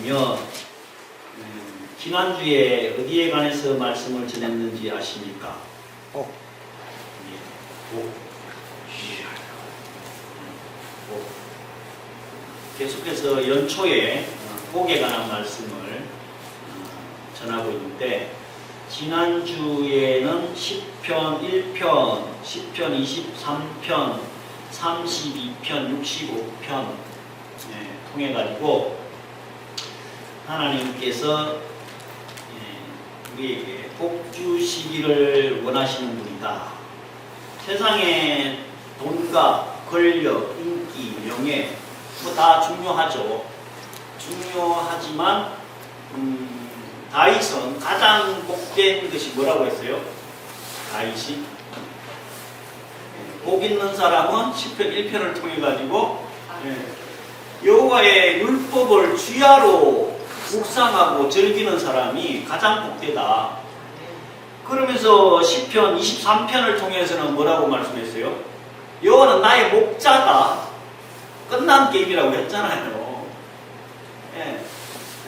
보면 지난주에 어디에 관해서 말씀을 전했는지 아십니까? 계속해서 연초에 복에 관한 말씀을 전하고 있는데 지난주에는 10편 1편, 10편 23편, 32편, 65편 통해가지고 하나님께서 우리에게 복 주시기를 원하시는 분이다. 세상에 돈과 권력, 인기, 명예 뭐 다 중요하죠. 중요하지만 다윗은 가장 복된 것이 뭐라고 했어요? 다윗이 복 있는 사람은 10편 1편을 통해 가지고 여호와의 율법을 주야로 묵상하고 즐기는 사람이 가장 복되다. 그러면서 10편 23편을 통해서는 뭐라고 말씀했어요? 여호와는 나의 목자다. 끝난 게임이라고 했잖아요.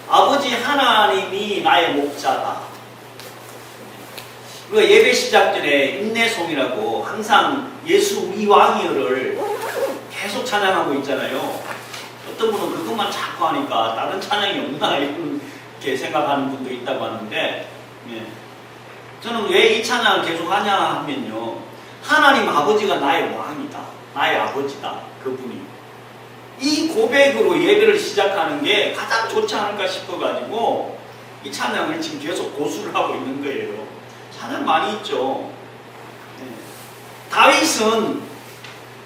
아버지 하나님이 나의 목자다. 우리가 예배 시작 전에 인내송이라고 항상 예수 우리 왕이여를 계속 찬양하고 있잖아요. 어떤 분은 그것만 자꾸 하니까 다른 찬양이 없나 이렇게 생각하는 분도 있다고 하는데 저는 왜 이 찬양을 계속 하냐 하면요. 하나님 아버지가 나의 왕이다. 나의 아버지다. 그분이. 이 고백으로 예배를 시작하는 게 가장 좋지 않을까 싶어가지고 이 찬양을 지금 계속 고수를 하고 있는 거예요. 찬양 많이 있죠. 다윗은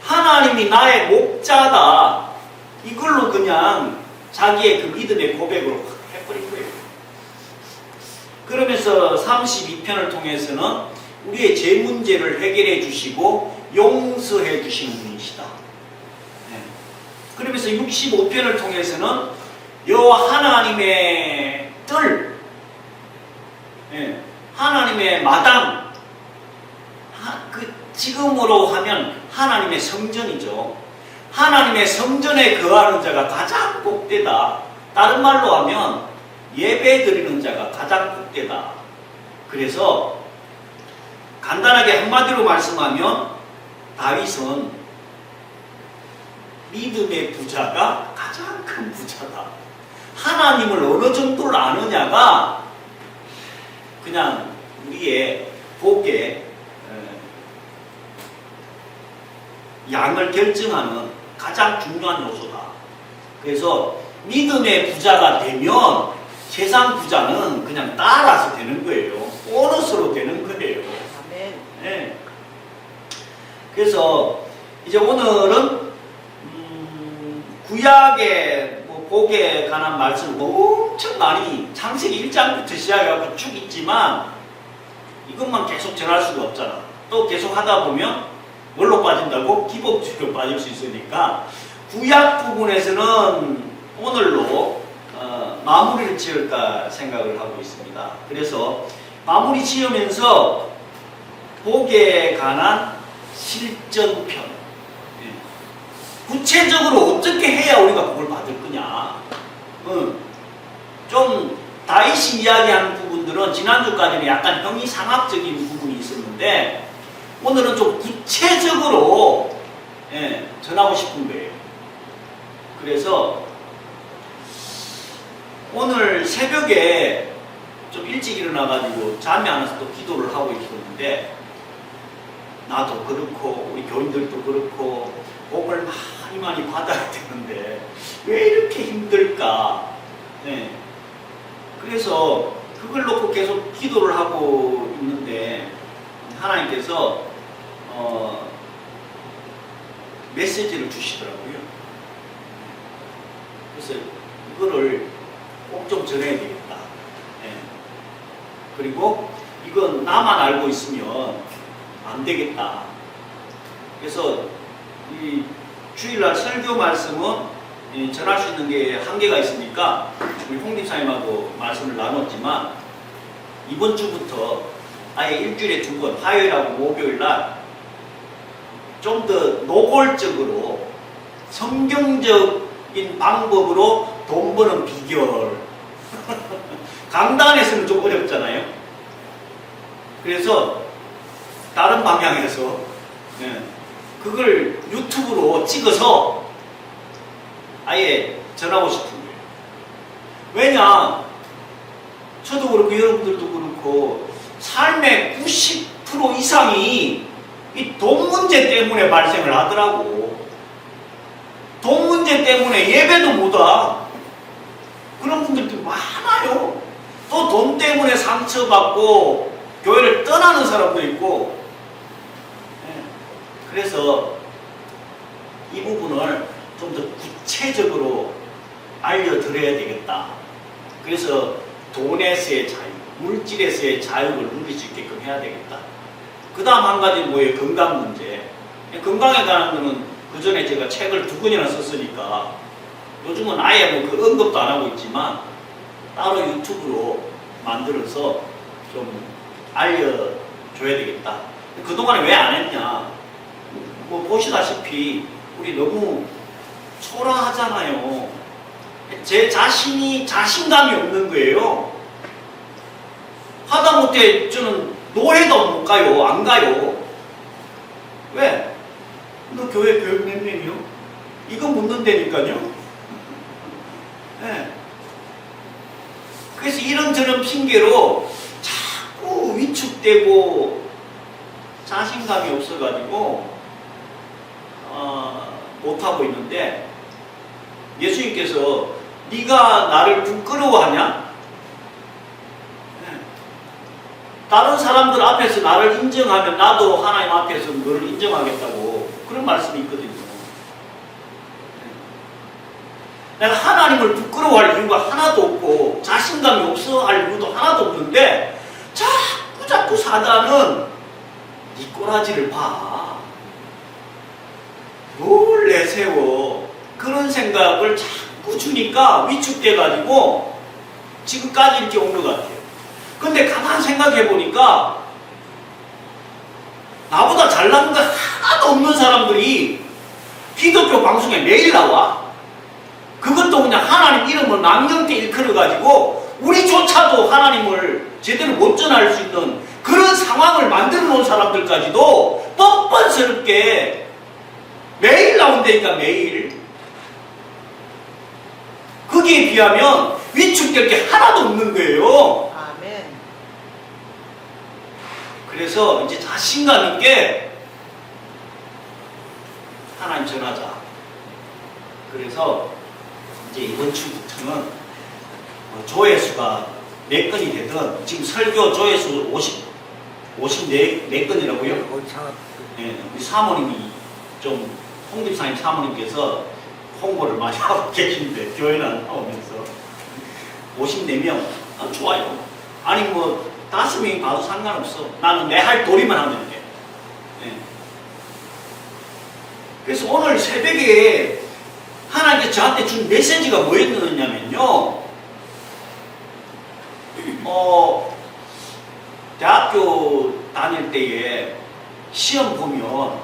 하나님이 나의 목자다. 이걸로 그냥 자기의 그 믿음의 고백으로 해버린 거예요. 그러면서 32편을 통해서는 우리의 죄 문제를 해결해 주시고 용서해 주시는 분이시다. 그러면서 65편을 통해서는 여호와 하나님의 뜰, 하나님의 마당, 지금으로 하면 하나님의 성전이죠. 하나님의 성전에 거하는 자가 가장 복되다. 다른 말로 하면 예배 드리는 자가 가장 복되다. 그래서 간단하게 한마디로 말씀하면 다윗은 믿음의 부자가 가장 큰 부자다. 하나님을 어느 정도를 아느냐가 그냥 우리의 복의 양을 결정하는 가장 중요한 요소다. 그래서 믿음의 부자가 되면 세상 부자는 그냥 따라서 되는 거예요. 보너스로 되는 거예요. 네. 그래서 이제 오늘은 구약의 복에 관한 말씀을 엄청 많이 창세기 1장부터 시작해서 쭉 있지만 이것만 계속 전할 수가 없잖아. 또 계속 하다 보면 뭘로 빠진다고? 기복주의로 빠질 수 있으니까 구약 부분에서는 오늘로 마무리를 지을까 생각을 하고 있습니다. 그래서 마무리 지으면서 복에 관한 실전편, 구체적으로 어떻게 해야 우리가 복을 받을 거냐. 좀 다윗이 이야기하는 부분들은 지난주까지는 약간 형이상학적인 부분이 있었는데 오늘은 좀 구체적으로 전하고 싶은 거예요. 그래서 오늘 새벽에 좀 일찍 일어나가지고 잠이 안 와서 또 기도를 하고 있었는데 나도 그렇고 우리 교인들도 그렇고 복을 많이 받아야 되는데 왜 이렇게 힘들까? 그래서 그걸 놓고 계속 기도를 하고 있는데 하나님께서 메시지를 주시더라고요. 그래서 이거를 꼭 좀 전해야 되겠다. 그리고 이건 나만 알고 있으면 안 되겠다. 그래서 이 주일날 설교 말씀은 전할 수 있는 게 한계가 있으니까 우리 홍집사님하고 말씀을 나눴지만 이번 주부터 아예 일주일에 2번 화요일하고 목요일날 좀 더 노골적으로 성경적인 방법으로 돈 버는 비결. 강단에서는 좀 어렵잖아요. 그래서 다른 방향에서 그걸 유튜브로 찍어서 아예 전하고 싶은 거예요. 왜냐, 저도 그렇고 여러분들도 그렇고 삶의 90% 이상이 이 돈 문제 때문에 발생을 하더라고. 돈 문제 때문에 예배도 못와. 그런 분들도 많아요. 또 돈 때문에 상처받고 교회를 떠나는 사람도 있고. 그래서 이 부분을 좀 더 구체적으로 알려드려야 되겠다. 그래서 돈에서의 자유, 물질에서의 자유를 누릴 수 있게끔 해야 되겠다. 그 다음 한 가지는 뭐예요? 건강 문제. 건강에 관한 거는 그 전에 제가 책을 2권이나 썼으니까 요즘은 아예 뭐 그 언급도 안 하고 있지만 따로 유튜브로 만들어서 좀 알려줘야 되겠다. 그동안에 왜 안 했냐? 뭐 보시다시피 우리 너무 초라하잖아요. 제 자신이 자신감이 없는 거예요. 하다못해 저는 노래도 못 가요. 안 가요. 왜? 너 교회 교육 몇 명이요? 이거 묻는다니까요. 네. 그래서 이런저런 핑계로 자꾸 위축되고 자신감이 없어가지고 못하고 있는데, 예수님께서 네가 나를 부끄러워하냐? 네. 다른 사람들 앞에서 나를 인정하면 나도 하나님 앞에서 너를 인정하겠다고 그런 말씀이 있거든요. 내가 하나님을 부끄러워할 이유가 하나도 없고 자신감이 없어 할 이유도 하나도 없는데 자꾸 사단은 네 꼬라지를 봐. 뭘 내세워. 그런 생각을 자꾸 주니까 위축돼가지고 지금까지 이렇게 온 것 같아요. 근데 가만 생각해 보니까 나보다 잘난 거 하나도 없는 사람들이 기독교 방송에 매일 나와. 그것도 그냥 하나님 이름을 망령때 일컬어가지고 우리조차도 하나님을 제대로 못 전할 수 있는 그런 상황을 만들어 놓은 사람들까지도 뻔뻔스럽게 매일 나온다니까. 매일. 거기에 비하면 위축될 게 하나도 없는 거예요. 아멘. 그래서 이제 자신감 있게 하나님 전하자. 그래서 이제 이번 주부터는 조회수가 몇 건이 되든, 지금 설교 조회수 54건이라고요? 네, 우리 사모님이 좀, 홍집사님 사모님께서 홍보를 많이 하고 계신데, 교회는 안 나오면서 54명, 좋아요. 아니 뭐 5명이 봐도 상관없어. 나는 내 할 도리만 하면 돼. 네. 그래서 오늘 새벽에 하나님께서 저한테 준 메시지가 뭐였느냐면요, 대학교 다닐 때에 시험 보면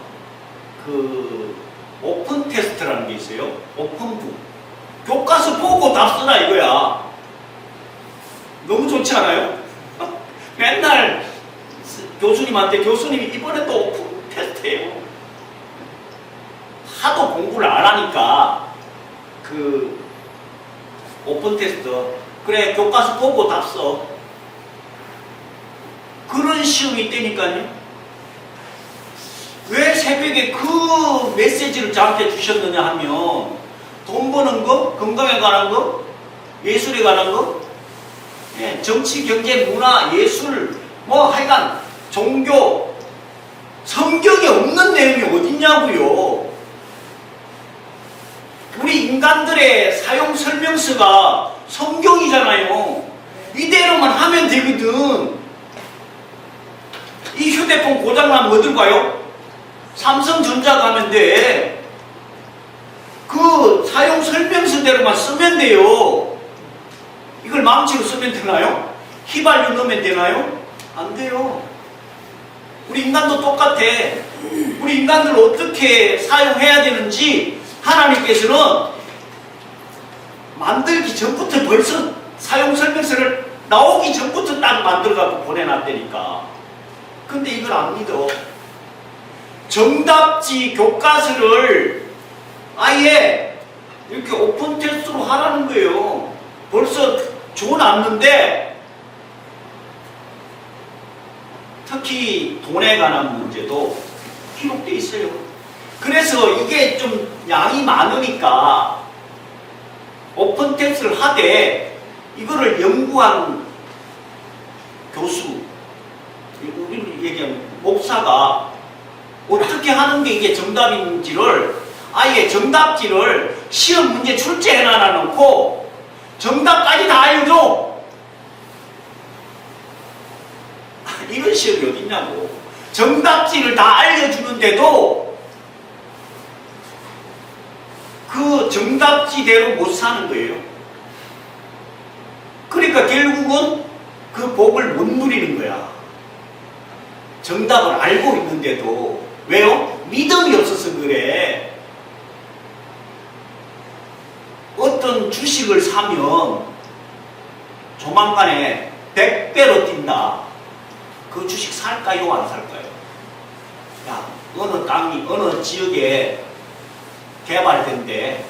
그 오픈 테스트라는 게 있어요. 오픈북. 교과서 보고 답 쓰라 이거야. 너무 좋지 않아요? 맨날 교수님한테 교수님이 이번에 또 오픈 테스트예요. 하도 공부를 안 하니까 그 오픈 테스트, 그래 교과서 보고 답 써. 그런 시험이 있다니까요. 왜 새벽에 그 메시지를 저한테 주셨느냐 하면, 돈 버는 거, 건강에 관한 거, 예술에 관한 거, 정치, 경제, 문화, 예술, 뭐 하여간 종교, 성경에 없는 내용이 어딨냐고요. 우리 인간들의 사용 설명서가 성경이잖아요. 이대로만 하면 되거든. 이 휴대폰 고장나면 어딜 가요? 삼성전자 가면 돼. 그 사용 설명서대로만 쓰면 돼요. 이걸 망치로 쓰면 되나요? 휘발유 넣으면 되나요? 안 돼요. 우리 인간도 똑같아. 우리 인간들 어떻게 사용해야 되는지 하나님께서는 만들기 전부터 벌써 사용설명서를 나오기 전부터 딱 만들어갖고 보내놨다니까. 근데 이걸 안 믿어. 정답지 교과서를 아예 이렇게 오픈 테스트로 하라는 거예요. 벌써 줘놨는데, 특히 돈에 관한 문제도 기록되어 있어요. 그래서 이게 좀 양이 많으니까 오픈 테스트를 하되, 이거를 연구한 교수, 우리를 얘기하면 목사가 어떻게 하는 게 이게 정답인지를 아예 정답지를 시험 문제 출제해 놔놓고 정답까지 다 알려줘. 이런 시험이 어딨냐고. 정답지를 다 알려주는데도 그 정답지대로 못 사는 거예요. 그러니까 결국은 그 복을 못 누리는 거야. 정답을 알고 있는데도. 왜요? 믿음이 없어서 그래. 어떤 주식을 사면 조만간에 100배로 뛴다. 그 주식 살까요? 안 살까요? 야, 어느 땅이, 어느 지역에 개발된대.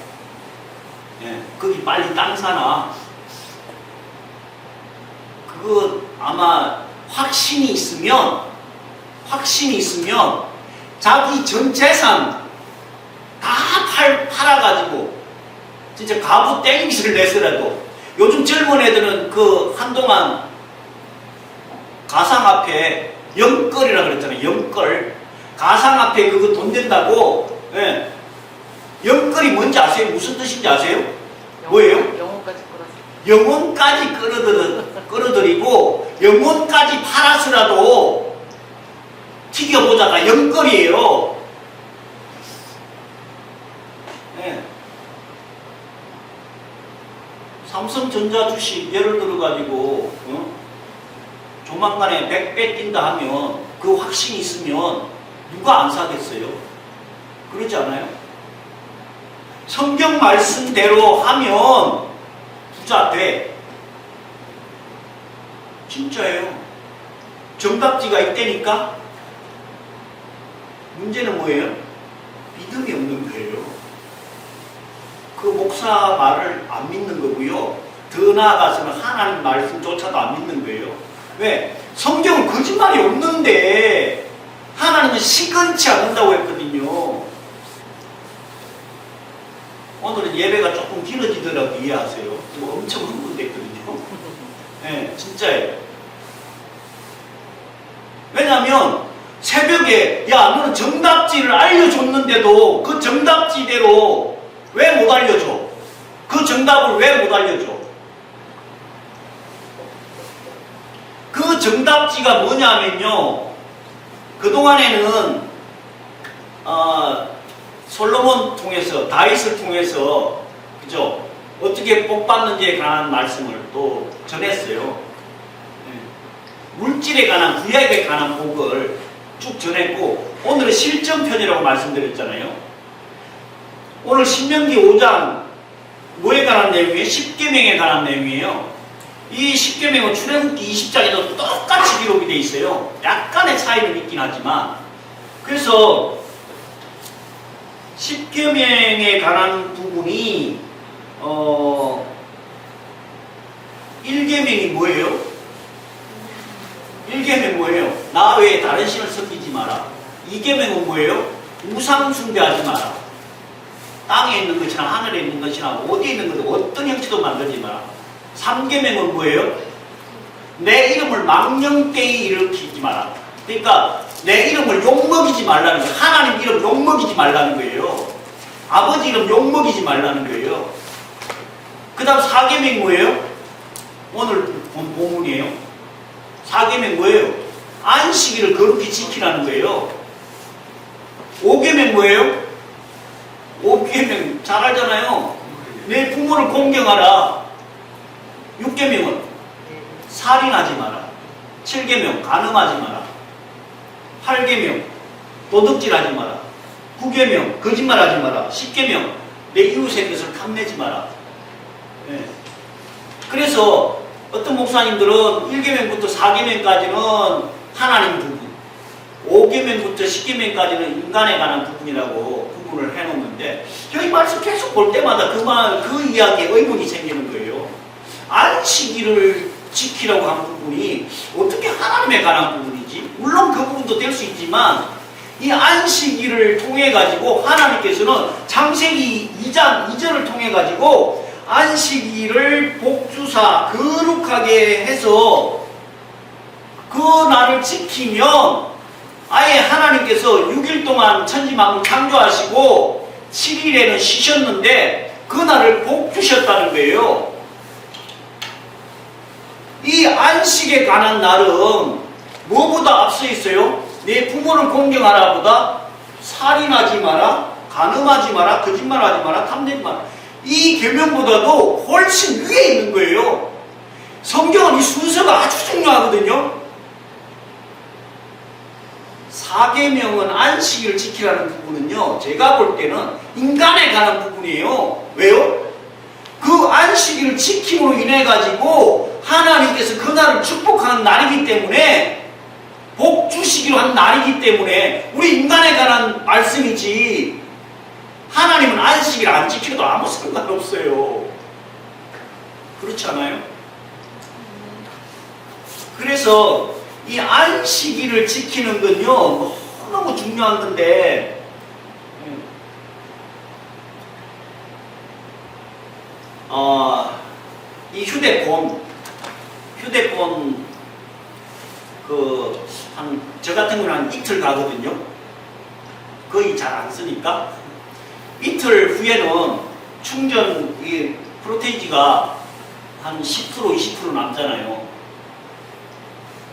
예, 거기 빨리 땅 사나? 그거 아마 확신이 있으면 자기 전 재산 다 팔아가지고 진짜 가부 땡깃을 내서라도, 요즘 젊은 애들은 그 한동안 가상화폐 영끌이라고 그랬잖아요. 영끌. 가상화폐 그거 돈 된다고. 예. 영끌이 뭔지 아세요? 무슨 뜻인지 아세요? 뭐예요? 영혼까지 끌어들이고 영혼까지 팔아서라도 튀겨보자가 영끌이에요. 네. 삼성전자 주식 예를 들어가지고 조만간에 100배 뛴다 하면 그 확신이 있으면 누가 안 사겠어요? 그러지 않아요? 성경 말씀대로 하면 부자 돼. 진짜예요. 정답지가 있다니까. 문제는 뭐예요? 믿음이 없는 거예요. 그 목사 말을 안 믿는 거고요. 더 나아가서는 하나님 말씀조차도 안 믿는 거예요. 왜? 성경은 거짓말이 없는데 하나님은 시건치 않는다고 했거든요. 오늘은 예배가 조금 길어지더라도 이해하세요. 뭐 엄청 흥분됐거든요. 네, 진짜예요. 왜냐하면 새벽에 야 너는 정답지를 알려줬는데도 그 정답지대로 왜 못 알려줘? 그 정답을 왜 못 알려줘? 그 정답지가 뭐냐면요, 그동안에는 솔로몬 통해서, 다윗을 통해서, 그죠? 어떻게 복 받는지에 관한 말씀을 또 전했어요. 네. 물질에 관한, 구약에 관한 복을 쭉 전했고, 오늘은 실전편이라고 말씀드렸잖아요. 오늘 신명기 5장 뭐에 관한 내용이에요? 십계명에 관한 내용이에요. 이 십계명은 출애굽기 20장에도 똑같이 기록이 되어 있어요. 약간의 차이는 있긴 하지만. 그래서 십계명에 관한 부분이 1계명이 뭐예요? 1계명 뭐예요? 나 외에 다른 신을 섬기지 마라. 2계명은 뭐예요? 우상 숭배하지 마라. 땅에 있는 것이나 하늘에 있는 것이나 어디에 있는 것도 어떤 형체도 만들지 마라. 3계명은 뭐예요? 내 이름을 망령되이 일으키지 마라. 그러니까 내 이름을 욕먹이지 말라는 거예요. 하나님 이름 욕먹이지 말라는 거예요. 아버지 이름 욕먹이지 말라는 거예요. 그 다음 4계명이 뭐예요? 오늘 본 본문이에요. 4계명 뭐예요? 안식일을 거룩히 지키라는 거예요. 5계명 뭐예요? 5계명 잘 알잖아요. 내 부모를 공경하라. 6계명은 살인하지 마라. 7계명 간음하지 마라. 8계명 도둑질하지 마라. 9계명 거짓말하지 마라. 10계명 내 이웃의 것을 탐내지 마라. 예. 그래서 어떤 목사님들은 1계명부터 4계명까지는 하나님 부분, 5계명부터 10계명까지는 인간에 관한 부분이라고 구분을 해놓는데 여기 말씀 계속 볼 때마다 그 이야기에 의문이 생기는 거예요. 안식일을 지키라고 한 부분이 어떻게 하나님에 관한 부분이지? 물론 그 부분도 될 수 있지만 이 안식일을 통해 가지고 하나님께서는 창세기 2장을 통해 가지고 안식일을 복주사 거룩하게 해서 그 날을 지키면 아예 하나님께서 6일 동안 천지만물 창조하시고 7일에는 쉬셨는데 그 날을 복주셨다는 거예요. 이 안식에 관한 날은 뭐보다 앞서 있어요? 내 부모를 공경하라 보다 살인하지 마라, 간음하지 마라, 거짓말하지 마라, 탐내지 마라. 이 계명보다도 훨씬 위에 있는 거예요. 성경은 이 순서가 아주 중요하거든요. 4계명은 안식일을 지키라는 부분은요, 제가 볼 때는 인간에 관한 부분이에요. 왜요? 그 안식일을 지킴으로 인해 가지고 하나님께서 그 날을 축복하는 날이기 때문에 복 주시기로 한 날이기 때문에 우리 인간에 관한 말씀이지 하나님은 안식일 안 지키도 아무 상관없어요. 그렇지 않아요? 그래서 이 안식일을 지키는 건요 너무 중요한 건데 이 휴대폰 저 같은 경우는 한 이틀 가거든요. 거의 잘 안 쓰니까 이틀 후에는 충전 이 프로테이지가 한 10% 20% 남잖아요.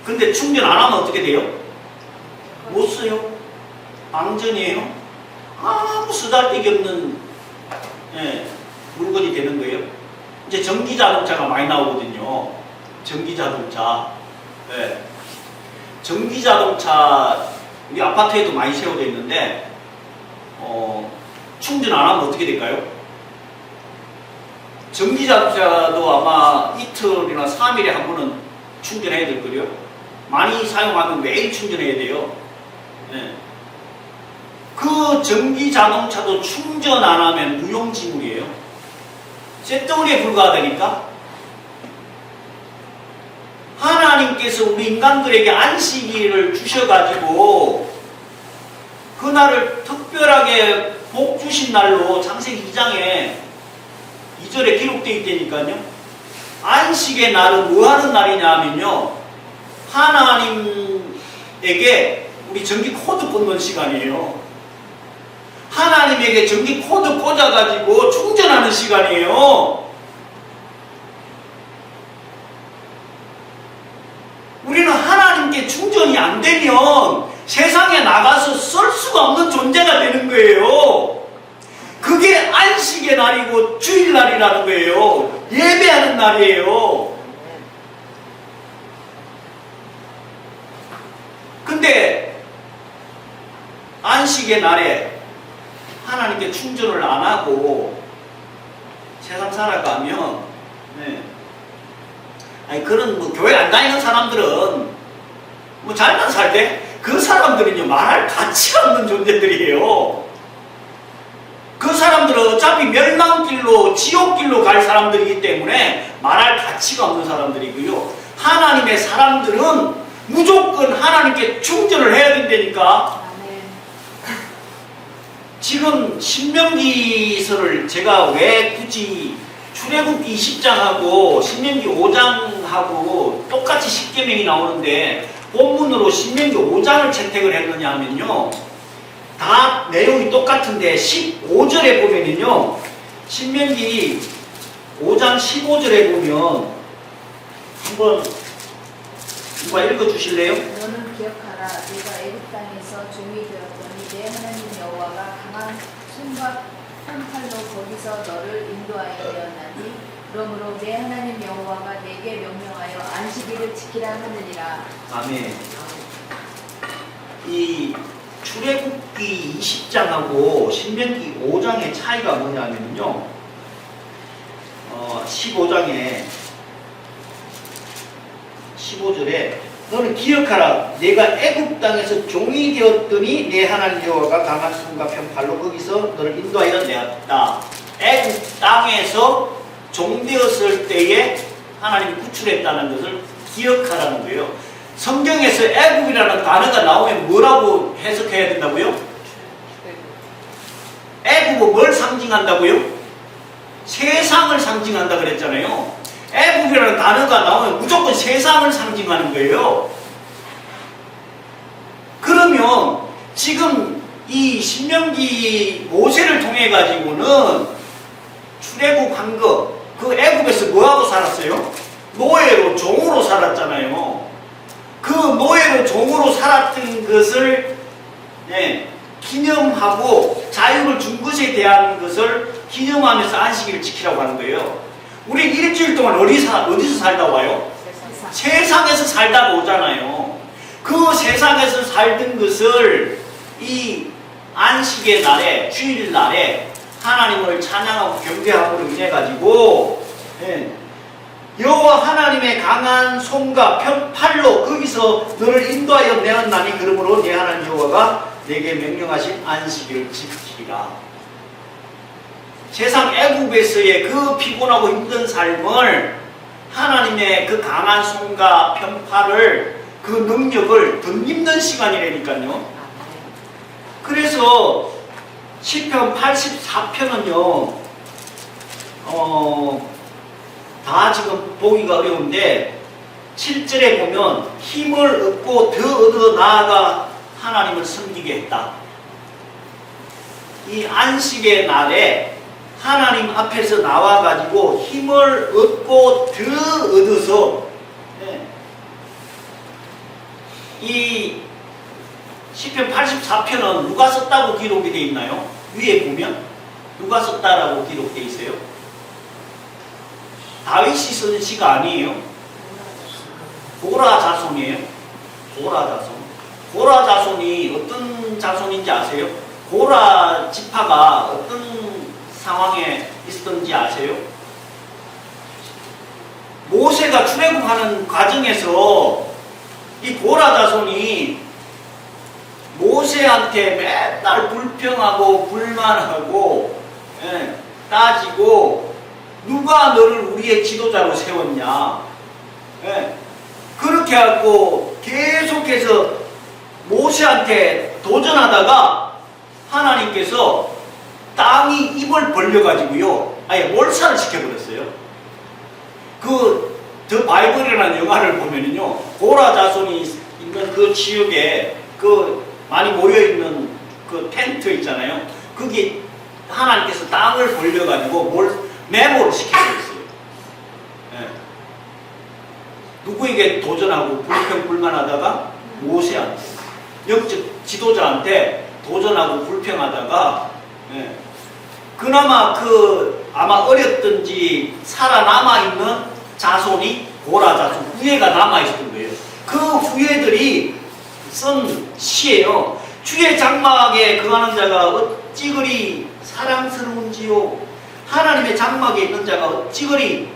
근데 충전 안 하면 어떻게 돼요? 못 써요. 방전이에요. 아무 쓰잘데기 없는 물건이 되는 거예요. 이제 전기자동차가 많이 나오거든요. 전기자동차. 네. 전기자동차 우리 아파트에도 많이 세워져 있는데 충전 안 하면 어떻게 될까요? 전기자동차도 아마 이틀이나 3일에 한 번은 충전해야 될 거예요. 많이 사용하면 매일 충전해야 돼요. 네. 그 전기자동차도 충전 안 하면 무용지물이에요. 쇳덩어리에 불과하다니까. 하나님께서 우리 인간들에게 안식일을 주셔가지고 그날을 특별하게 복 주신 날로 창세기 2장에 2절에 기록되어 있다니까요. 안식의 날은 뭐 하는 날이냐 하면요, 하나님에게 우리 전기 코드 꽂는 시간이에요. 하나님에게 전기 코드 꽂아가지고 충전하는 시간이에요. 우리는 하나님께 충전이 안 되면 세상에 나가서 쓸 수가 없는 존재가 되는 거예요. 그게 안식의 날이고 주일날이라는 거예요. 예배하는 날이에요. 근데 안식의 날에 하나님께 충전을 안 하고 세상 살아가면 그런 교회 안 다니는 사람들은 잘만 살대? 그 사람들은요 말할 가치가 없는 존재들이에요. 그 사람들은 어차피 멸망길로 지옥길로 갈 사람들이기 때문에 말할 가치가 없는 사람들이고요. 하나님의 사람들은 무조건 하나님께 충전을 해야 된다니까. 지금 신명기서를 제가 왜 굳이 출애굽기 20장하고 신명기 5장하고 똑같이 10계명이 나오는데 본문으로 신명기 5장을 채택을 했느냐 하면요, 다 내용이 똑같은데 15절에 보면은요, 신명기 5장 15절에 보면 한번 누가 읽어주실래요? 너는 기억하라. 네가 애굽 땅에서 종이 되었더니 내 하나님 여호와가 강한 손과 한 팔로 거기서 너를 인도하여 내었나니 그러므로 내 하나님 여호와가 내게 명령하여 안식일을 지키라 하느니라. 아멘. 이 출애굽기 20장하고 신명기 5장의 차이가 뭐냐면요, 15장에 15절에 너는 기억하라. 내가 애굽 땅에서 종이 되었더니 내 하나님 여호와가 강한 손과 편팔로 거기서 너를 인도하여 내었다. 애굽 땅에서 종 되었을 때에 하나님이 구출했다는 것을 기억하라는 거예요. 성경에서 애굽이라는 단어가 나오면 뭐라고 해석해야 된다고요? 애굽은 뭘 상징한다고요? 세상을 상징한다 그랬잖아요. 애굽이라는 단어가 나오면 무조건 세상을 상징하는 거예요. 그러면 지금 이 신명기 모세를 통해 가지고는 출애굽한 거, 그 애굽에서 뭐하고 살았어요? 노예로 종으로 살았잖아요. 그 노예로 종으로 살았던 것을 기념하고 자유를 준 것에 대한 것을 기념하면서 안식일을 지키라고 하는 거예요. 우리 일주일 동안 어디서 살다 와요? 세상에서 살다 오잖아요. 그 세상에서 살던 것을 이 안식의 날에, 주일 날에 하나님을 찬양하고 경배함으로 인해 가지고 여호와 하나님의 강한 손과 편팔로 거기서 너를 인도하여 내었나니 그러므로 내 하나님 여호와가 내게 명령하신 안식일을 지키라. 세상 애굽에서의 그 피곤하고 힘든 삶을 하나님의 그 강한 손과 편팔을, 그 능력을 덧입는 시간이라니까요. 그래서 시편 84편은요 다 지금 보기가 어려운데 7절에 보면 힘을 얻고 더 얻어 나아가 하나님을 섬기게 했다. 이 안식의 날에 하나님 앞에서 나와가지고 힘을 얻고 더 얻어서 이 시편 84편은 누가 썼다고 기록이 되어 있나요? 위에 보면 누가 썼다라고 기록되어 있어요? 다윗이 쓴 시가 아니에요. 고라 자손이에요. 고라 자손. 고라 자손이 어떤 자손인지 아세요? 고라 지파가 어떤 상황에 있었던지 아세요? 모세가 출애굽하는 과정에서 이 고라 자손이 모세한테 맨날 불평하고 불만하고 따지고 누가 너를 우리의 지도자로 세웠냐, 그렇게 하고 계속해서 모세한테 도전하다가 하나님께서 땅이 입을 벌려가지고요 아예 몰살을 시켜버렸어요. 더 바이블이라는 영화를 보면은요 고라 자손이 있는 그 지역에 그 많이 모여있는 그 텐트 있잖아요. 거기 하나님께서 땅을 벌려가지고 메모를 시켜버렸어요. 누구에게 도전하고 불평불만하다가 모세한테, 영적 지도자한테 도전하고 불평하다가 그나마 아마 어렸든지 살아남아있는 자손이 고라 자손 후예가 남아있었던 거예요. 그 후예들이 쓴 시예요. 주의 장막에 거하는 자가 어찌 그리 사랑스러운지요. 하나님의 장막에 있는 자가 어찌 그리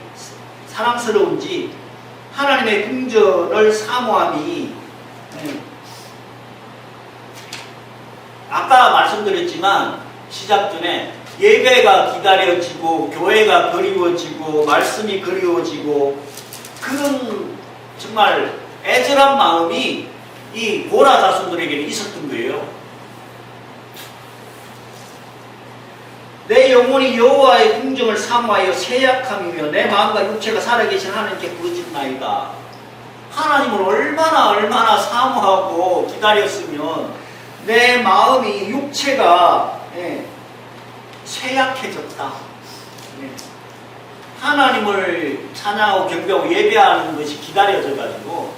사랑스러운지 하나님의 궁전을 사모함이. 아까 말씀드렸지만 시작 전에 예배가 기다려지고 교회가 그리워지고 말씀이 그리워지고 그런 정말 애절한 마음이 이 고라 자손들에게는 있었던 거예요. 내 영혼이 여호와의 궁정을 사모하여 세약함이며 내 마음과 육체가 살아계신 하나님께 부르짖나이다. 하나님을 얼마나 사모하고 기다렸으면 내 마음이 육체가 쇠약해졌다. 하나님을 찬양하고 경배하고 예배하는 것이 기다려져가지고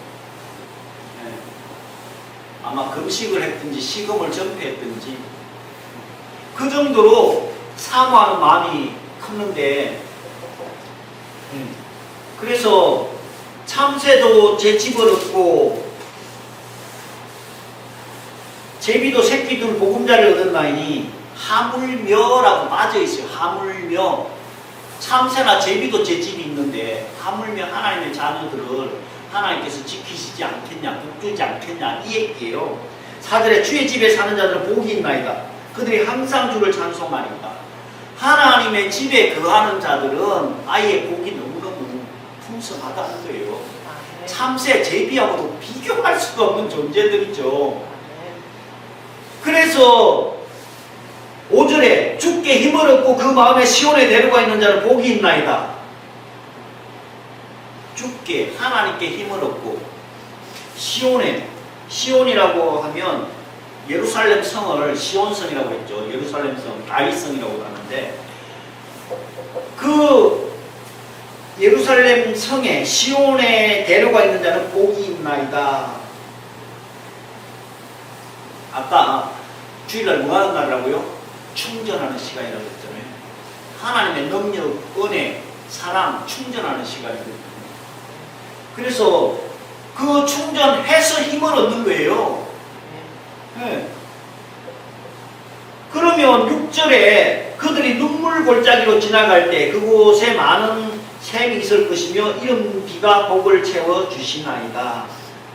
아마 금식을 했든지 식음을 전폐했든지 그 정도로 사모하는 마음이 컸는데 그래서 참새도 제 집어넣고 제비도 새끼들 보금자를 얻었나니 하물며라고 빠져있어요. 하물며. 참새나 제비도 제 집이 있는데 하물며 하나님의 자녀들을 하나님께서 지키시지 않겠냐, 복주지 않겠냐 이 얘기예요. 4절에 주의 집에 사는 자들은 복이 있나이다. 그들이 항상 주를 찬송하니까. 하나님의 집에 거하는 자들은 아예 복이 너무너무 풍성하다는 거예요. 참새, 제비하고도 비교할 수가 없는 존재들이죠. 그래서 5절에 주께 힘을 얻고 그 마음에 시온에 데려가 있는 자는 복이 있나이다. 주께 하나님께 힘을 얻고 시온이라고 하면 예루살렘 성을 시온성이라고 했죠. 예루살렘 성, 다윗성이라고 하는데 그 예루살렘 성에 시온에 데려가 있는 자는 복이 있나이다. 아까 주일날 뭐 하는 날이라고요? 충전하는 시간이라고 했잖아요. 하나님의 능력, 은혜, 사랑 충전하는 시간이거든요. 그래서 그 충전해서 힘을 얻는 거예요. 네. 그러면 6절에 그들이 눈물 골짜기로 지나갈 때 그곳에 많은 샘이 있을 것이며 이런 비가 복을 채워 주시나이다.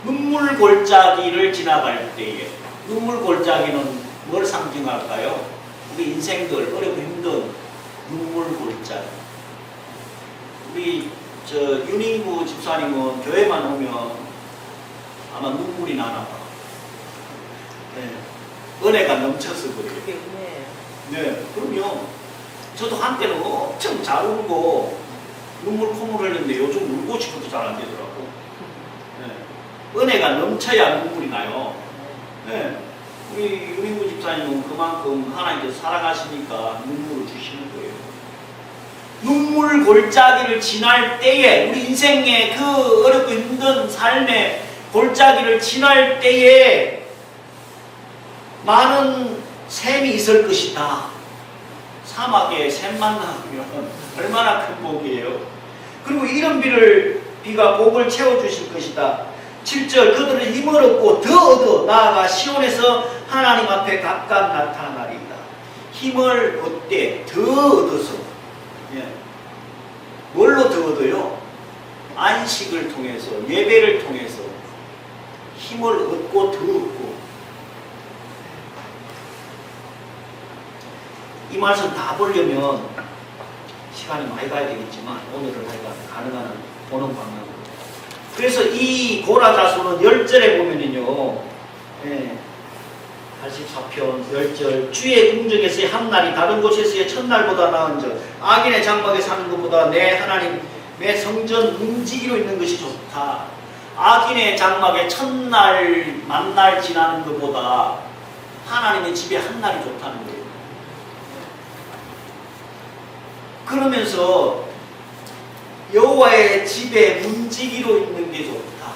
눈물 골짜기를 지나갈 때에 눈물 골짜기는 뭘 상징할까요? 우리 인생들 어렵고 힘든 눈물 골짜기. 우리 윤인구 집사님은 교회만 오면 아마 눈물이 나나 봐. 네. 은혜가 넘쳐서 그래요. 네, 그럼요. 저도 한때는 엄청 잘 울고 눈물 콧물 흘렸는데 요즘 울고 싶어도 잘 안 되더라고. 네. 은혜가 넘쳐야 눈물이 나요. 네. 우리 윤인구 집사님은 그만큼 하나님께서 사랑하시니까 눈물을 주시는 거예요. 눈물 골짜기를 지날 때에 우리 인생의 그 어렵고 힘든 삶의 골짜기를 지날 때에 많은 샘이 있을 것이다. 사막에 샘만 나오면 얼마나 큰 복이에요. 그리고 이런 비가 복을 채워주실 것이다. 7절 그들은 힘을 얻고 더 얻어 나아가 시온에서 하나님 앞에 각각 나타나리이다. 힘을 얻되 더 얻어서 뭘로 더 얻어요? 안식을 통해서 예배를 통해서 힘을 얻고 더 얻고. 이 말씀 다 보려면 시간이 많이 가야 되겠지만 오늘은 가능한 한 보는 방향으로. 그래서 이 고라자손은 10절에 보면은요, 84편 10절 주의 궁정에서의 한 날이 다른 곳에서의 첫날보다 나은 점 악인의 장막에 사는 것보다 내 하나님의 성전 움직이로 있는 것이 좋다. 악인의 장막에 첫날 만날 지나는 것보다 하나님의 집에 한 날이 좋다는 거예요. 그러면서 여호와의 집에 문지기로 있는 게 좋다.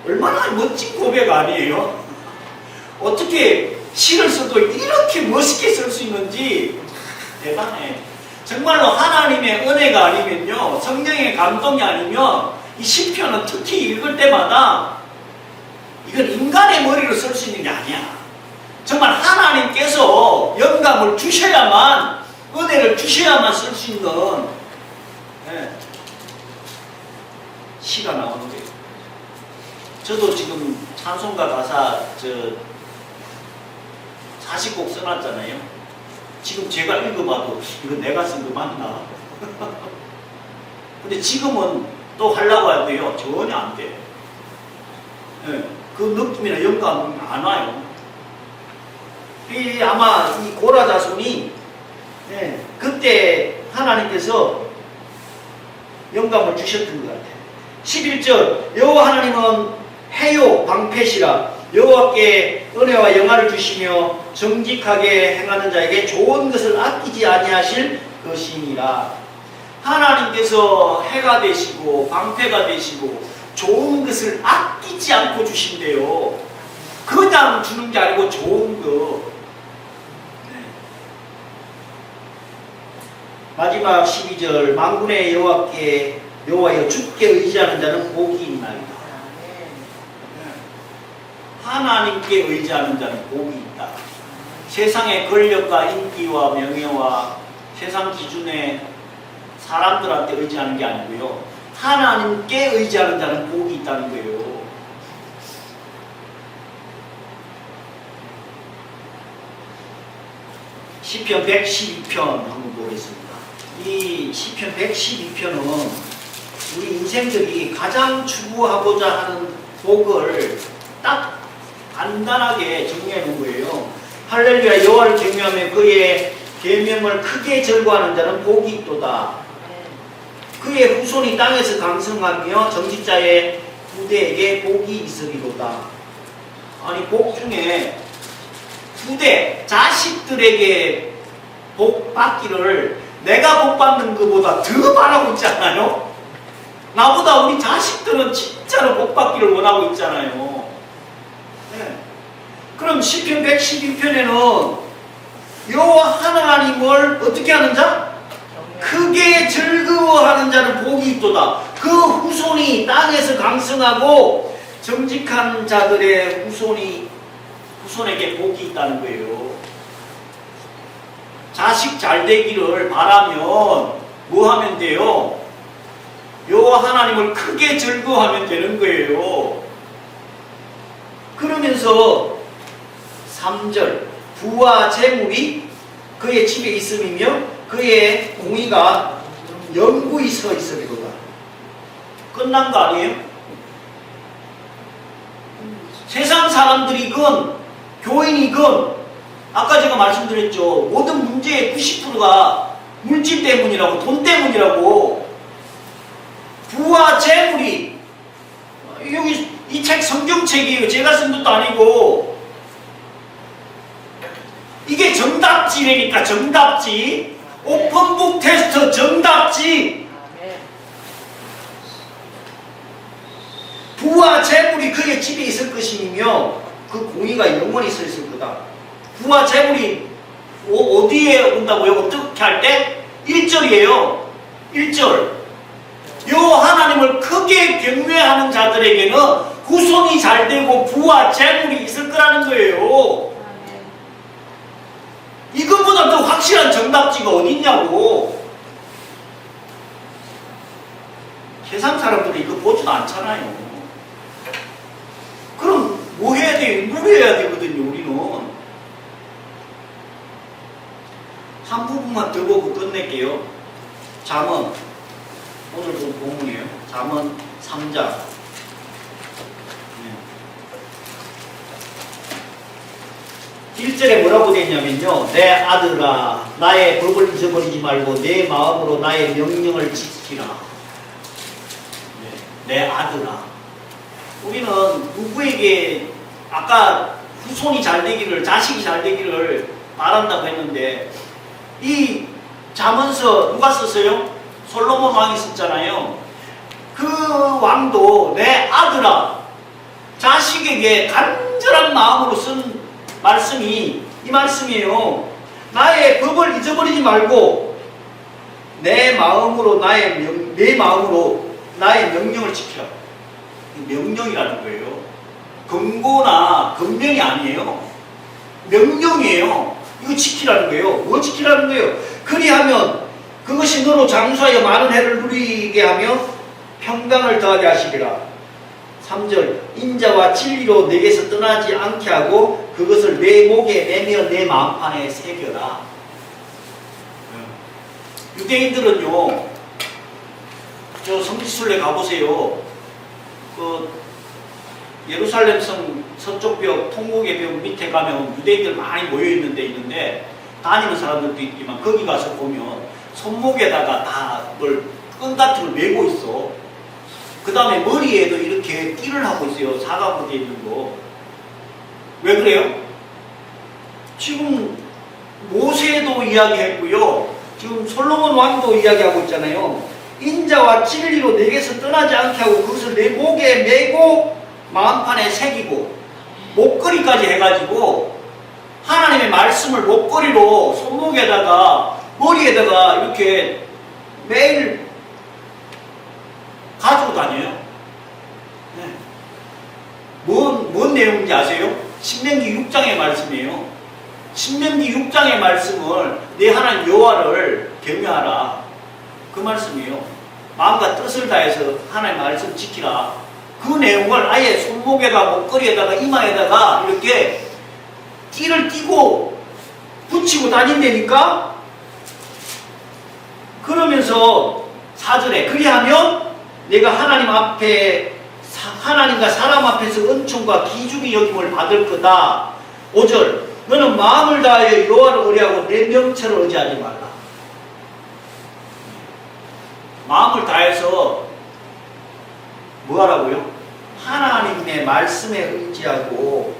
얼마나 멋진 고백 아니에요? 어떻게 시를 써도 이렇게 멋있게 쓸 수 있는지 대단해. 정말로 하나님의 은혜가 아니면요, 성령의 감동이 아니면 이 시편은 특히 읽을 때마다 이건 인간의 머리로 쓸 수 있는 게 아니야. 정말 하나님께서 영감을 주셔야만, 은혜를 주셔야만 쓸 수 있는 시가 나오는 거예요. 저도 지금 찬송가 가사 40곡 써놨잖아요. 지금 제가 읽어봐도 이거 내가 쓴 거 맞나? 근데 지금은 또 하려고 해도요, 전혀 안 돼. 그 느낌이나 영감 안 와요. 아마 이 고라자손이 그때 하나님께서 영감을 주셨던 것 같아요. 11절 여호와 하나님은 해요 방패시라 여호와께 은혜와 영화를 주시며 정직하게 행하는 자에게 좋은 것을 아끼지 아니하실 것이니라. 하나님께서 해가 되시고 방패가 되시고 좋은 것을 아끼지 않고 주신대요. 그냥 주는 게 아니고 좋은 거. 마지막 12절 만군의 여호와여 주께 의지하는 자는 복이 있나이다. 하나님께 의지하는 자는 복이 있다. 세상의 권력과 인기와 명예와 세상 기준의 사람들한테 의지하는 게 아니고요. 하나님께 의지하는 자는 복이 있다는 거예요. 시편 112편 한번 보겠습니다. 이 시편 112편은 우리 인생들이 가장 추구하고자 하는 복을 딱 간단하게 정리해 놓은 거예요. 할렐루야, 여호와를 경외하며 그의 계명을 크게 절거하는 자는 복이 있도다. 그의 후손이 땅에서 강성하며 정직자의 후대에게 복이 있으리로다. 아니, 복 중에 후대, 자식들에게 복 받기를 내가 복 받는 것보다 더 바라고 있잖아요. 나보다 우리 자식들은 진짜로 복 받기를 원하고 있잖아요. 네. 그럼 시편 112편에는 여호와 하나님을 어떻게 하는 자? 크게 즐거워하는 자는 복이 있도다. 그 후손이 땅에서 강성하고 정직한 자들의 후손에게 복이 있다는 거예요. 자식 잘 되기를 바라면 뭐 하면 돼요? 여호와 하나님을 크게 즐거워하면 되는 거예요. 그러면서 3절 부와 재물이 그의 집에 있음이며 그의 공의가 영구히 서 있으리로다. 끝난 거 아니에요? 세상 사람들이건 교인이건 아까 제가 말씀드렸죠. 모든 문제의 90%가 물질 때문이라고, 돈 때문이라고. 부와 재물이, 여기 이 책 성경책이에요. 제가 쓴 것도 아니고. 이게 정답지라니까, 정답지. 오픈북 테스트 정답지. 부와 재물이 그의 집에 있을 것이며 그 공의가 영원히 서 있을 거다. 부와 재물이 어디에 온다고요? 어떻게 할 때? 1절이에요. 1절. 여호와 하나님을 크게 경외하는 자들에게는 후손이 잘 되고 부와 재물이 있을 거라는 거예요. 이것보다 더 확실한 정답지가 어디 있냐고. 세상 사람들이 이거 보지도 않잖아요. 그럼 뭐 해야 돼요? 누려야 되거든요, 우리는. 한 부분만 더 보고 끝낼게요. 잠언. 오늘 본 본문이에요. 잠언 3장. 1절에 뭐라고 되어 있냐면요. 내 아들아, 나의 법을 잊어버리지 말고 내 마음으로 나의 명령을 지키라. 내 아들아. 우리는 누구에게 아까 후손이 잘 되기를, 자식이 잘 되기를 바란다고 했는데 이 잠언서 누가 썼어요? 솔로몬 왕이 썼잖아요. 그 왕도 내 아들아, 자식에게 간절한 마음으로 쓴 말씀이 이 말씀이에요. 나의 법을 잊어버리지 말고 내 마음으로 나의 명령을 지키라. 명령이라는 거예요. 금고나 금명이 아니에요. 명령이에요. 이거 지키라는 거예요. 뭐 지키라는 거예요? 그리하면 그것이 너로 장수하여 많은 해를 누리게 하며 평강을 더하게 하시리라. 3절 인자와 진리로 내게서 떠나지 않게 하고 그것을 내 목에 매며 내 마음판에 새겨라. 유대인들은요, 저 성지순례 가보세요. 그 예루살렘 성 서쪽 벽, 통곡의 벽 밑에 가면 유대인들 많이 모여있는 데 있는데, 다니는 사람들도 있지만 거기 가서 보면 손목에다가 다 뭘 끈 같은 걸 메고 있어. 그 다음에 머리에도 이렇게 띠를 하고 있어요. 사각으로 되어 있는 거. 왜 그래요? 지금 모세도 이야기했고요. 지금 솔로몬 왕도 이야기하고 있잖아요. 인자와 진리로 내게서 떠나지 않게 하고 그것을 내 목에 메고 마음판에 새기고, 목걸이까지 해가지고 하나님의 말씀을 목걸이로 손목에다가 머리에다가 이렇게 매일 가지고 다녀요. 네. 뭔 내용인지 아세요? 신명기 6장의 말씀이에요. 신명기 6장의 말씀을 내 하나님 여호와를 경외하라. 그 말씀이에요. 마음과 뜻을 다해서 하나님 말씀 지키라. 그 내용을 아예 손목에다 목걸이에다가 이마에다가 이렇게 띠를 띠고 붙이고 다닌다니까. 그러면서 4절에 그리하면 내가 하나님 앞에 하나님과 사람 앞에서 은총과 기중의 여김을 받을 거다. 5절 너는 마음을 다하여 여호와를 의뢰하고 내 명철을 의지하지 말라. 마음을 다해서 뭐 하라고요? 하나님의 말씀에 의지하고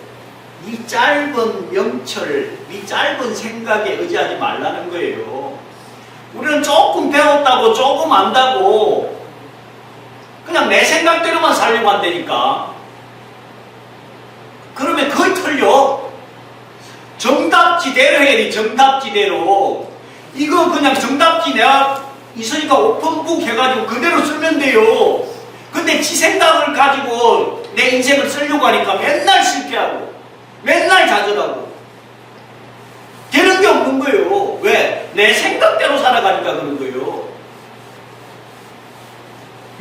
이 짧은 명철, 이 짧은 생각에 의지하지 말라는 거예요. 우리는 조금 배웠다고 조금 안다고 그냥 내 생각대로만 살려고 한다니까. 그러면 그걸 틀려. 정답지대로 해야 돼. 정답지대로. 이거 그냥 정답지 내가 있으니까 오픈북 해가지고 그대로 쓰면 돼요. 근데 지 생각을 가지고 내 인생을 쓰려고 하니까 맨날 실패하고 맨날 좌절하고 되는 게 없는 거예요. 왜? 내 생각대로 살아가니까 그런 거예요.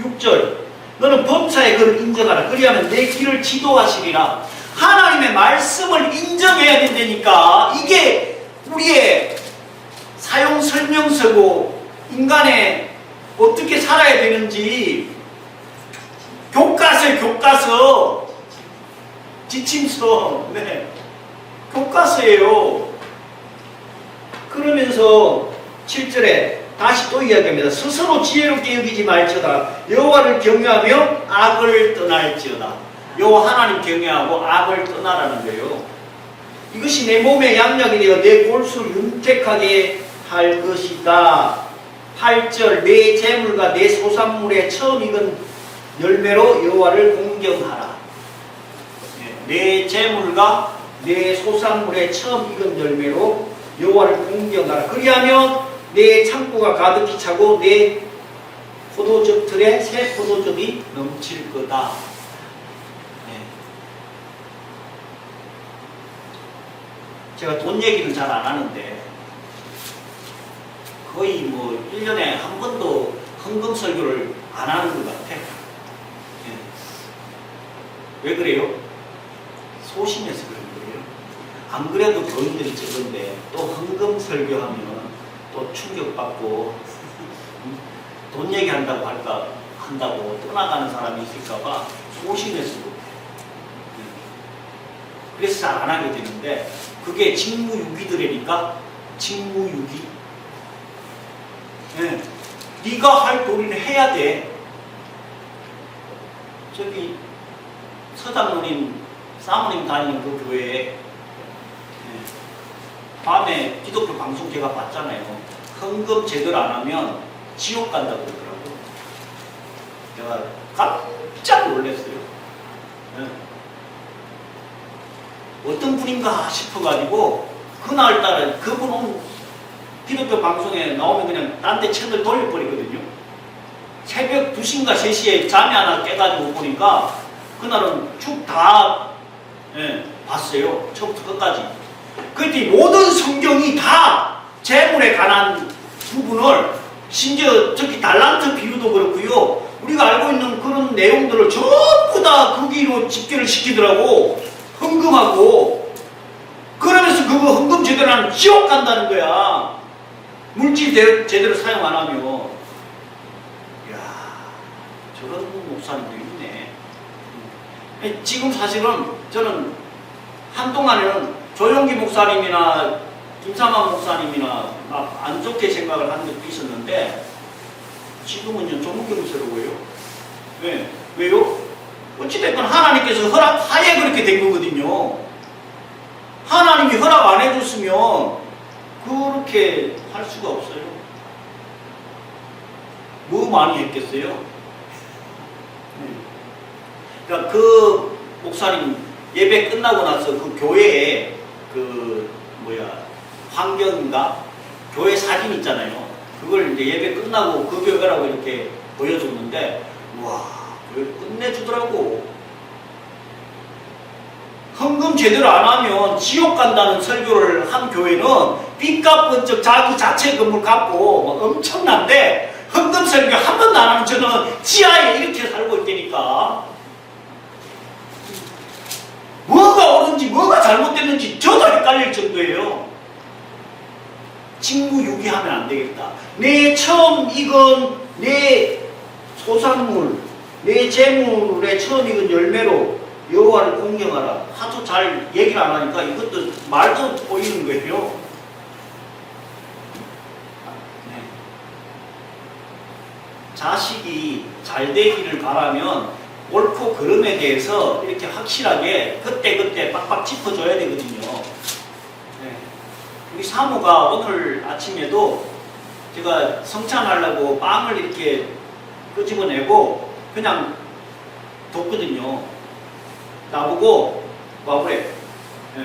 6절 너는 범사에 그를 인정하라. 그리하면 내 길을 지도하시리라. 하나님의 말씀을 인정해야 된다니까. 이게 우리의 사용 설명서고 인간의 어떻게 살아야 되는지 교과서에 교과서 지침서 네 교과서예요. 그러면서 7절에 다시 또 이야기합니다. 스스로 지혜롭게 여기지 말지어다. 여호와를 경외하며 악을 떠날지어다. 여호와 하나님 경외하고 악을 떠나라는 거예요. 이것이 내 몸의 양약이 되어 내 골수를 윤택하게 할 것이다. 8절 내 재물과 내 소산물의 처음 익은 열매로 여호와를 공경하라. 내 재물과 내 소산물의 처음 익은 열매로 여호와를 공경하라. 그리하면 내 창고가 가득히 차고 내 포도즙 틀에 새 포도즙이 넘칠 거다. 제가 돈 얘기는 잘 안 하는데 거의 뭐 1년에 한 번도 헌금 설교를 안 하는 것 같아요. 왜 그래요? 소심해서 그런 거예요. 안 그래도 교인들이 적은데 또 헌금 설교하면 또 충격받고 돈 얘기한다고 한다고 떠나가는 사람이 있을까봐 소심해서 그래서 잘 안 하게 되는데 그게 직무유기들이니까 직무유기. 네가 할 도리를 해야 돼. 저기 서장로님, 사모님 다니는 그 교회에 밤에 기독교 방송 제가 봤잖아요. 헌금 제대로 안 하면 지옥 간다고 그러더라고요. 제가 깜짝 놀랐어요. 어떤 분인가 싶어가지고 그날따라 그분은 기독교 방송에 나오면 그냥 딴 데 채널 돌려버리거든요. 새벽 2시인가 3시에 잠이 하나 깨가지고 보니까 그날은 쭉 다 봤어요. 처음부터 끝까지. 그랬더니 모든 성경이 다 재물에 관한 부분을 심지어 저기 달란트 비유도 그렇고요. 우리가 알고 있는 그런 내용들을 전부 다 거기로 집계를 시키더라고. 헌금하고. 그러면서 그거 헌금 제대로 하면 지옥 간다는 거야. 물질 제대로 사용 안 하면. 이야, 저런 목사님도 있네. 지금 사실은 저는 한동안에는 조용기 목사님이나 김삼환 목사님이나 막 안 좋게 생각을 하는 것도 있었는데 지금은요 조문경스러워요. 왜? 왜요? 어찌됐건 하나님께서 허락하에 그렇게 된 거거든요. 하나님이 허락 안 해줬으면 그렇게 할 수가 없어요. 뭐 많이 했겠어요? 그러니까 그 목사님 예배 끝나고 나서 그 교회에 환경인가? 교회 사진 있잖아요. 그걸 이제 예배 끝나고 그 교회라고 이렇게 보여줬는데, 와, 교회 끝내주더라고. 헌금 제대로 안 하면 지옥 간다는 설교를 한 교회는 빚 갚은 적 자기 자체 건물 갚고 막 엄청난데 헌금 설교 한 번도 안 하는 저는 지하에 이렇게 살고 있다니까. 뭐가 옳은지 뭐가 잘못됐는지 저도 헷갈릴 정도예요. 직무 유기하면 안 되겠다. 내 처음 익은 내 소산물, 내 재물에 처음 익은 열매로 여호와를 공경하라. 하도 잘 얘기를 안 하니까 이것도 말도 보이는 거예요. 네. 자식이 잘 되기를 바라면 옳고 그름에 대해서 이렇게 확실하게 그때그때 빡빡 짚어줘야 되거든요. 네. 우리 사모가 오늘 아침에도 제가 성찬하려고 빵을 이렇게 끄집어내고 그냥 뒀거든요. 나보고 와 그래. 네.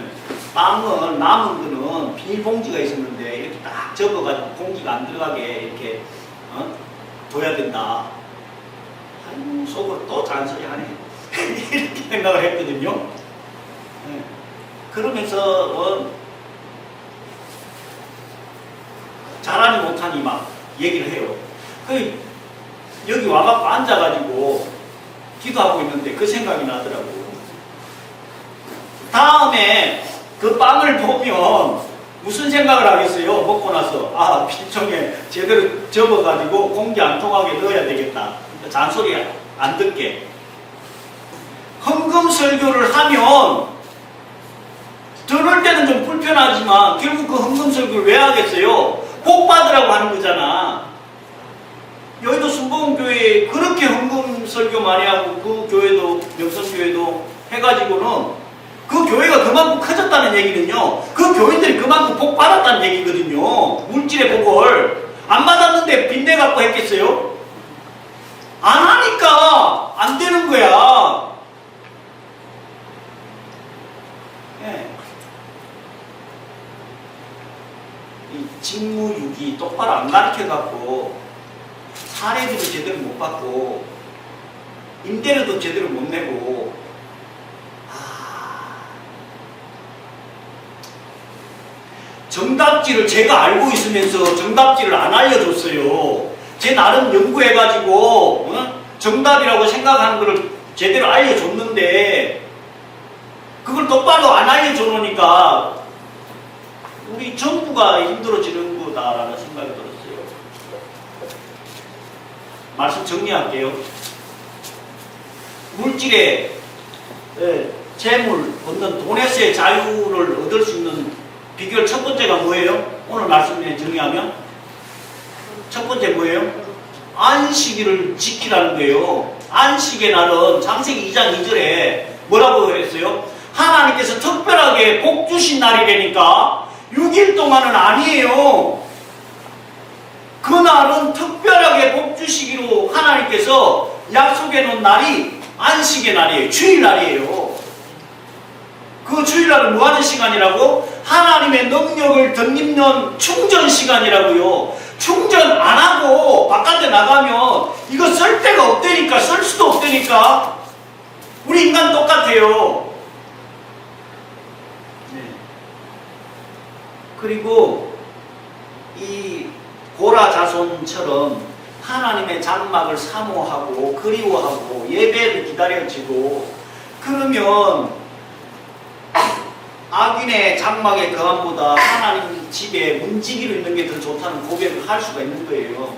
빵은 남은 거는 비닐봉지가 있었는데 이렇게 딱 접어가지고 공기가 안 들어가게 이렇게 둬야 된다. 아이고 속으로 또 잔소리 하네. 이렇게 생각을 했거든요. 네. 그러면서 잘하니 못하니 막 얘기를 해요. 여기 와갖고 앉아가지고 기도하고 있는데 그 생각이 나더라고. 다음에 그 빵을 보면 무슨 생각을 하겠어요? 먹고 나서 아 필통에 제대로 접어가지고 공기 안 통하게 넣어야 되겠다. 잔소리 안 듣게. 헌금 설교를 하면 들을 때는 좀 불편하지만 결국 그 헌금 설교를 왜 하겠어요? 복 받으라고 하는 거잖아. 여의도 순복음교회에 그렇게 헌금 설교 많이 하고 그 교회도 명성교회도 해가지고는 그 교회가 그만큼 커졌다는 얘기는요. 그 교인들이 그만큼 복 받았다는 얘기거든요. 물질의 복을 안 받았는데 빚내 갖고 했겠어요? 안 하니까 안 되는 거야. 네. 이 직무유기 똑바로 안 가르쳐갖고 사례비도 제대로 못 받고 임대료도 제대로 못 내고 정답지를 제가 알고 있으면서 정답지를 안 알려줬어요. 제 나름 연구해가지고 정답이라고 생각하는 거를 제대로 알려줬는데 그걸 똑바로 안 알려줘놓으니까 우리 정부가 힘들어지는 거다라는 생각이 들었어요. 말씀 정리할게요. 물질의 재물, 얻는 돈에서의 자유를 얻을 수 있는 비결 첫 번째가 뭐예요? 오늘 말씀에 정리하면 첫 번째 뭐예요? 안식일을 지키라는 거예요. 안식의 날은 창세기 2장 2절에 뭐라고 했어요? 하나님께서 특별하게 복 주신 날이라니까 6일 동안은 아니에요. 그날은 특별하게 복 주시기로 하나님께서 약속해 놓은 날이 안식의 날이에요. 주일날이에요. 그 주일날은 뭐하는 시간이라고? 하나님의 능력을 덧입는 충전 시간이라고요. 충전 안 하고 바깥에 나가면 이거 쓸 데가 없다니까. 쓸 수도 없다니까. 우리 인간 똑같아요. 네. 그리고 이 고라 자손처럼 하나님의 장막을 사모하고 그리워하고 예배를 기다려지고 그러면 악인의 장막의 거함보다 하나님 집에 문지기로 있는 게 더 좋다는 고백을 할 수가 있는 거예요.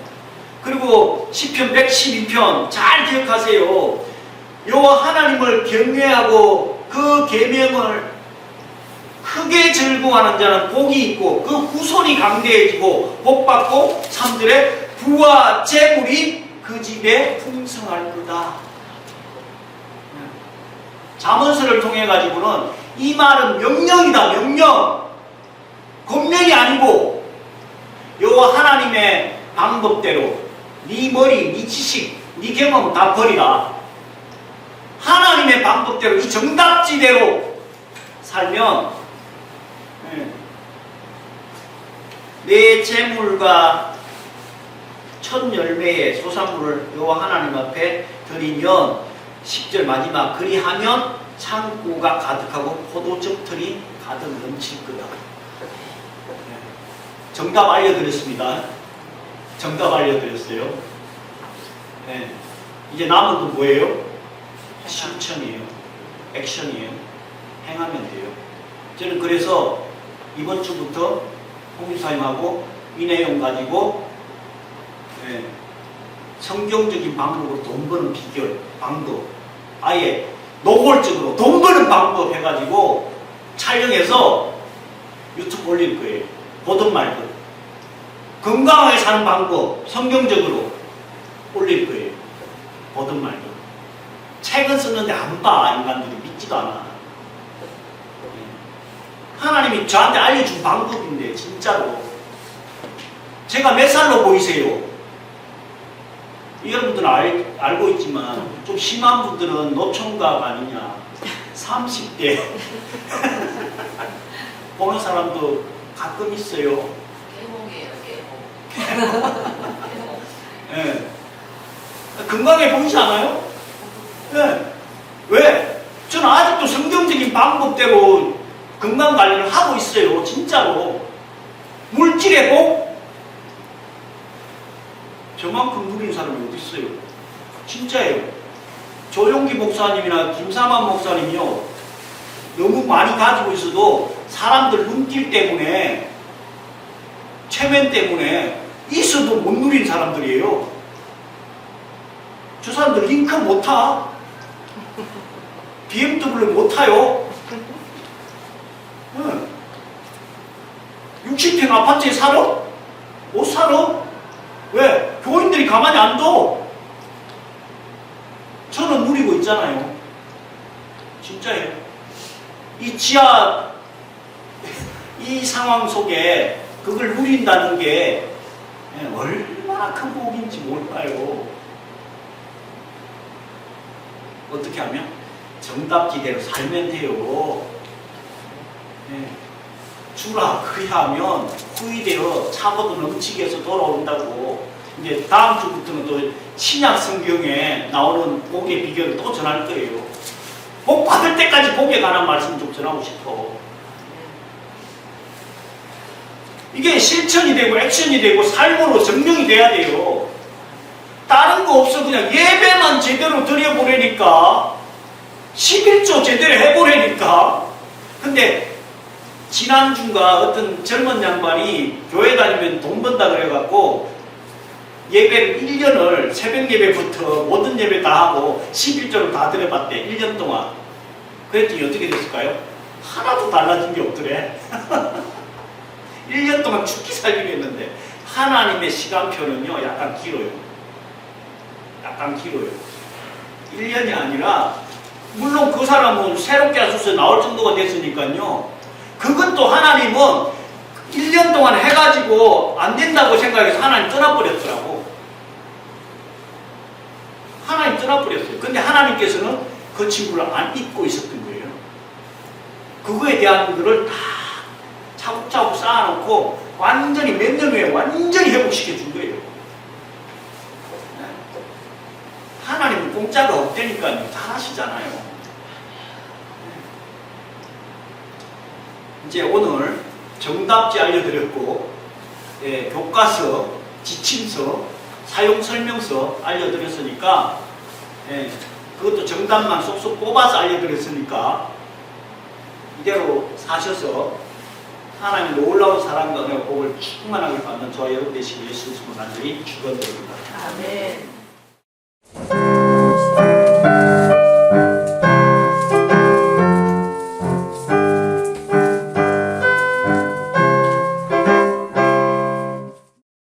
그리고 시편 112편 잘 기억하세요. 여호와 하나님을 경외하고 그 계명을 크게 즐거워하는 자는 복이 있고 그 후손이 강대해지고 복받고 3절에 부와 재물이 그 집에 풍성할 거다. 잠언서를 통해 가지고는 이 말은 명령이다. 명령. 권면이 아니고 여호와 하나님의 방법대로 네 머리, 네 지식, 네 경험 다 버리라. 하나님의 방법대로 이 정답지대로 살면 내 재물과 첫 열매의 소산물을 여호와 하나님 앞에 드리면 10절 마지막 그리하면 창고가 가득하고 포도즙들이 가득 넘칠 거다. 정답 알려드렸습니다. 정답 알려드렸어요. 네. 이제 남은 건 뭐예요? 실천이에요. 액션이에요. 행하면 돼요. 저는 그래서 이번 주부터 홍집사님하고 이 내용 가지고 성경적인 방법으로 돈 버는 비결, 방법, 아예 노골적으로 돈 버는 방법 해가지고 촬영해서 유튜브 올릴 거예요. 보든 말든. 건강하게 사는 방법, 성경적으로 올릴 거예요. 보든 말든. 책은 쓰는데 안 봐, 인간들이. 믿지도 않아. 하나님이 저한테 알려준 방법인데, 진짜로. 제가 몇 살로 보이세요? 여러분들은 알고 있지만, 좀 심한 분들은 노총각 아니냐. 30대. 보는 사람도 가끔 있어요. 깨몽이에요, 깨몽. 네. 건강해 보이지 않아요? 네. 왜? 저는 아직도 성경적인 방법대로 건강관리를 하고 있어요. 진짜로. 물질의 복? 저만큼 누린 사람이 어디 있어요? 진짜예요. 조용기 목사님이나 김사만 목사님이요. 너무 많이 가지고 있어도 사람들 눈길 때문에, 체면 때문에 있어도 못 누린 사람들이에요. 저 사람들 링컨 못 타. BMW 못 타요. 60평 아파트에 살아? 못 살아. 왜? 교인들이 가만히 안 둬. 저는 누리고 있잖아요. 진짜예요. 이 지하, 이 상황 속에 그걸 누린다는 게 얼마나 큰 복인지 몰라요. 어떻게 하면? 정답지대로 살면 돼요. 주라 그리하면 후이되어 차고도 넘치게 해서 돌아온다고. 이제 다음 주부터는 또 신약 성경에 나오는 복의 비결을 또 전할 거예요. 복 받을 때까지 복에 관한 말씀 좀 전하고 싶어. 이게 실천이 되고 액션이 되고 삶으로 증명이 돼야 돼요. 다른 거 없어. 그냥 예배만 제대로 드려보려니까, 11조 제대로 해보려니까. 근데 지난주가 어떤 젊은 양반이 교회 다니면 돈 번다 그래갖고 예배를 1년을 새벽 예배부터 모든 예배 다 하고 11조를 다 드려봤대. 1년 동안. 그랬더니 어떻게 됐을까요? 하나도 달라진 게 없더래. 1년 동안 죽기 살기로 했는데 하나님의 시간표는요 약간 길어요. 약간 길어요. 1년이 아니라, 물론 그 사람은 새롭게 하셔서 나올 정도가 됐으니까요. 그것도 하나님은 1년 동안 해가지고 안 된다고 생각해서 하나님 떠나버렸더라고. 하나님 떠나버렸어요. 근데 하나님께서는 그 친구를 안 잊고 있었던 거예요. 그거에 대한 것들을 다 차곡차곡 쌓아놓고 완전히 몇 년 후에 완전히 회복시켜 준 거예요. 하나님은 공짜가 없다니까요. 다 하시잖아요. 이제 오늘 정답지 알려드렸고, 교과서, 지침서, 사용설명서 알려드렸으니까, 그것도 정답만 쏙쏙 뽑아서 알려드렸으니까 이대로 사셔서 하나님의 놀라운 사랑과 복을 충만하게 받는 저와 여러분 되시길 예수 그리스도 간절히 축원드립니다. 아멘.